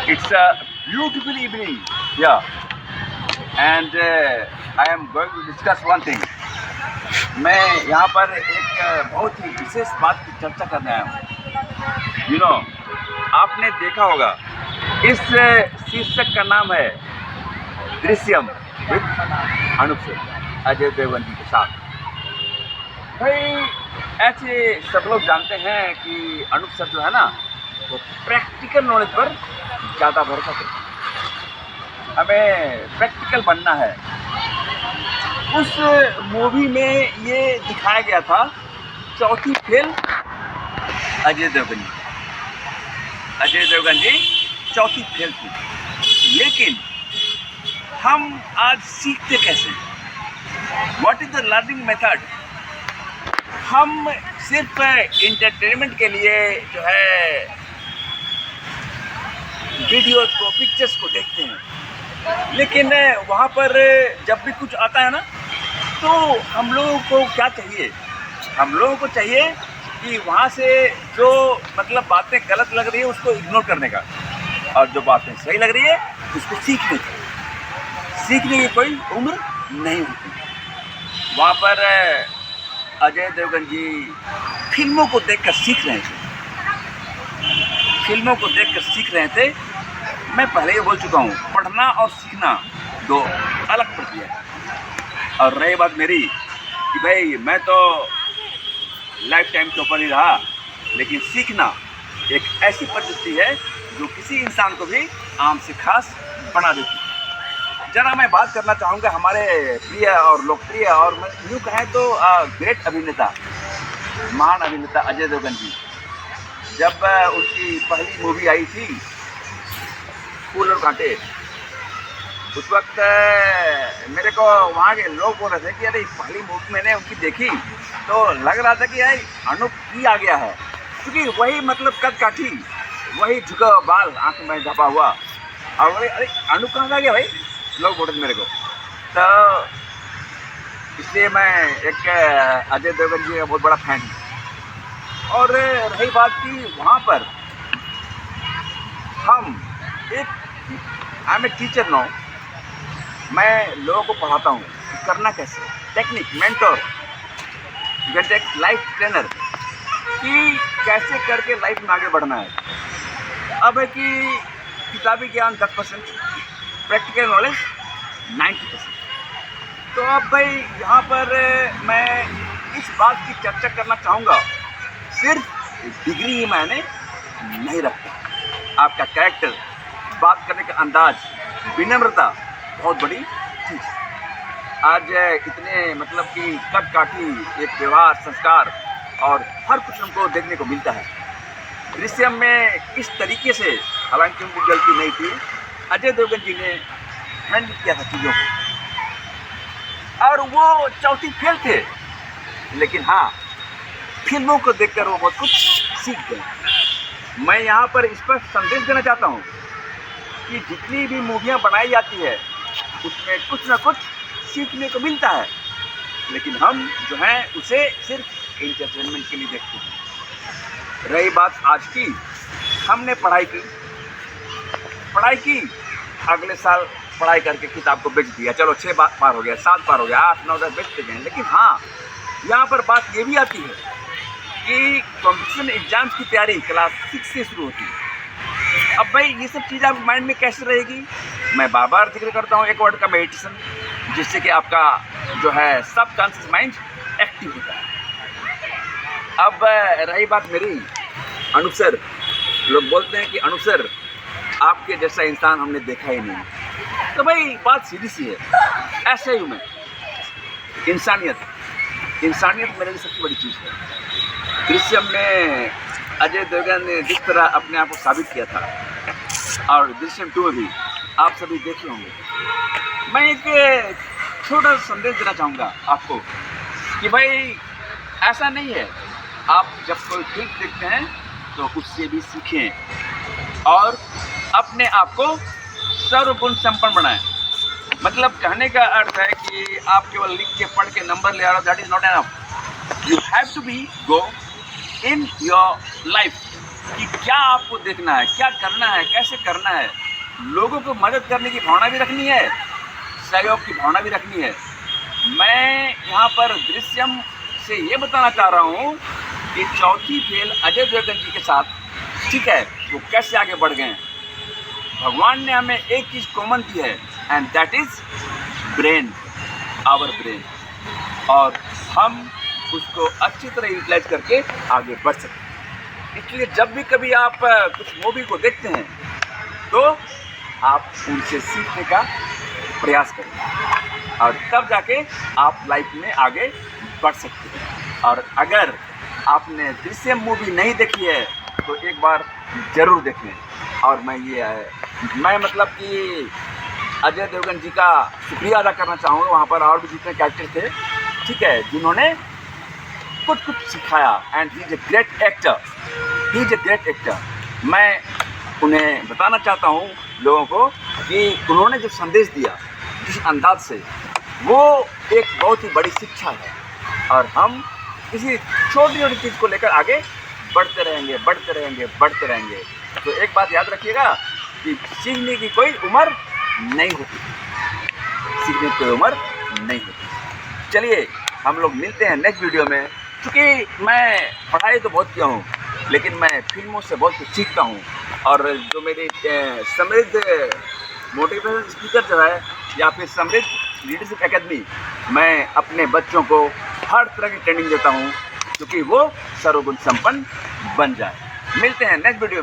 It's a beautiful evening. Yeah, and I am going to discuss one thing. मैं यहाँ पर एक बहुत ही विशेष बात की चर्चा करने आया हूँ। आपने देखा होगा इस शीर्षक का नाम है दृश्यम विद अनुप सर, अजय देवगन जी के साथ। भाई ऐसे सब लोग जानते हैं कि अनुप सर जो है ना वो प्रैक्टिकल नॉलेज पर ज़्यादा भरोसा करते हैं। हमें प्रैक्टिकल बनना है। उस मूवी में ये दिखाया गया था, चौथी फेल अजय देवगन जी चौथी फेल थी। लेकिन हम आज सीखते कैसे? What is the learning method? हम सिर्फ इंटरटेनमेंट के लिए जो है वीडियोस को, पिक्चर्स को देखते हैं, लेकिन वहाँ पर जब भी कुछ आता है ना तो हम लोगों को क्या चाहिए? हम लोगों को चाहिए कि वहाँ से जो मतलब बातें गलत लग रही है उसको इग्नोर करने का, और जो बातें सही लग रही है उसको सीखने की कोई उम्र नहीं होती। वहाँ पर अजय देवगन जी फिल्मों को देखकर सीख रहे थे। मैं पहले ही बोल चुका हूँ, पढ़ना और सीखना दो अलग प्रक्रिया है। और रही बात मेरी कि भाई मैं तो लाइफ टाइम टॉपर ही रहा, लेकिन सीखना एक ऐसी पद्धति है जो किसी इंसान को भी आम से खास बना देती है। जरा मैं बात करना चाहूँगा हमारे प्रिय और लोकप्रिय और यूँ कहें तो ग्रेट अभिनेता, महान अभिनेता अजय देवगन जी। जब उनकी पहली मूवी आई थी फूल और कांटे, उस वक्त मेरे को वहाँ के लोग बोल रहे थे कि अरे पहली मूवी मैंने उनकी देखी तो लग रहा था कि यार अनुप ही आ गया है, क्योंकि वही मतलब कद काठी, वही झुका बाल, आँख में झपा हुआ, और अरे अनुप कहाँ आ गया भाई, लोग बोल रहे थे मेरे को। तो इसलिए मैं एक अजय देवगन जी का बहुत बड़ा फैन हूँ। और रही बात कि वहाँ पर हम I am a teacher no, मैं लोगों को पढ़ाता हूँ कि करना कैसे, टेक्निक, मेंटोर, एक लाइफ ट्रेनर कि कैसे करके लाइफ में आगे बढ़ना है। अब है कि किताबी ज्ञान 10%, प्रैक्टिकल नॉलेज 90%। तो अब भाई यहाँ पर मैं इस बात की चर्चा करना चाहूँगा, सिर्फ डिग्री ही मायने नहीं रखता। आपका कैरेक्टर, बात करने का अंदाज, विनम्रता बहुत बड़ी चीज़ है। आज इतने मतलब कि कद काठी एक व्यवहार, संस्कार और हर कुछ हमको देखने को मिलता है। दृश्यम में किस तरीके से, हालांकि उनकी गलती नहीं थी, अजय देवगन जी ने हैंडल किया था चीज़ों को, और वो चौथी फेल थे, लेकिन हाँ फिल्मों को देखकर वो बहुत कुछ सीख गए। मैं यहाँ पर इस पर संदेश देना चाहता हूँ कि जितनी भी मूवियाँ बनाई जाती है उसमें कुछ ना कुछ सीखने को मिलता है, लेकिन हम जो हैं उसे सिर्फ एंटरटेनमेंट के लिए देखते हैं। रही बात आज की, हमने पढ़ाई की, अगले साल पढ़ाई करके किताब को बेच दिया, चलो 6 पार हो गया, 7 पार हो गया, 8, 9, 10 बेचते गए। लेकिन हाँ, यहाँ पर बात ये भी आती है कि कॉम्पिटिशन एग्जाम्स की तैयारी क्लास 6 से शुरू होती है। अब भाई ये सब चीज़ आपके माइंड में कैसे रहेगी? मैं बार बार जिक्र करता हूँ एक वर्ड का, मेडिटेशन, जिससे कि आपका जो है सब कॉन्शियस माइंड एक्टिव होता है। अब रही बात मेरी, अनुप सर, लोग बोलते हैं कि अनुप सर आपके जैसा इंसान हमने देखा ही नहीं। तो भाई बात सीधी सी है, ऐसे ही हूँ मैं। इंसानियत मेरे लिए सबसे बड़ी चीज़ है। दृश्यम में अजय देवगन ने जिस तरह अपने आप को साबित किया था, और दृश्यम 2 में भी आप सभी देखे होंगे। मैं एक छोटा संदेश देना चाहूँगा आपको कि भाई ऐसा नहीं है, आप जब कोई फिल्म देखते हैं तो उससे भी सीखें और अपने आप को सर्वगुण संपन्न बनाएं। मतलब कहने का अर्थ है कि आप केवल लिख के पढ़ के नंबर ले आ रहे हो, that is not enough. You have to be go in your life कि क्या आपको देखना है, क्या करना है, कैसे करना है। लोगों को मदद करने की भावना भी रखनी है, सहयोग की भावना भी रखनी है। मैं यहाँ पर दृश्यम से ये बताना चाह रहा हूँ कि चौथी फेल अजय देवगन जी के साथ, ठीक है, वो कैसे आगे बढ़ गए। भगवान ने हमें एक चीज़ कॉमन दी है and that is brain, our brain, और हम उसको अच्छी तरह यूटिलाइज करके आगे बढ़ सकते हैं। इसलिए जब भी कभी आप कुछ मूवी को देखते हैं तो आप उनसे सीखने का प्रयास करें और तब जाके आप लाइफ में आगे बढ़ सकते हैं। और अगर आपने दृश्यम मूवी नहीं देखी है तो एक बार ज़रूर देखें। और मैं मतलब कि अजय देवगन जी का शुक्रिया अदा करना चाहूँगा, वहाँ पर और भी जितने कैरेक्टर थे, ठीक है, जिन्होंने कुछ सिखाया and he is a great actor, he is a great actor. मैं उन्हें बताना चाहता हूँ लोगों को कि उन्होंने जो संदेश दिया जिस अंदाज से, वो एक बहुत ही बड़ी शिक्षा है। और हम किसी छोटी छोटी चीज़ को लेकर आगे बढ़ते रहेंगे, बढ़ते रहेंगे, बढ़ते रहेंगे। तो एक बात याद रखिएगा कि सीखने की कोई उम्र नहीं होती, सीखने की कोई उम्र नहीं होती। चलिए हम लोग मिलते हैं नेक्स्ट वीडियो में। क्योंकि मैं पढ़ाई तो बहुत किया हूँ, लेकिन मैं फिल्मों से बहुत कुछ सीखता हूँ। और जो मेरी समृद्ध मोटिवेशनल स्पीकर जो है या फिर समृद्ध लीडरशिप एकेडमी, मैं अपने बच्चों को हर तरह की ट्रेनिंग देता हूँ क्योंकि वो सर्वगुण संपन्न बन जाए। मिलते हैं नेक्स्ट वीडियो में।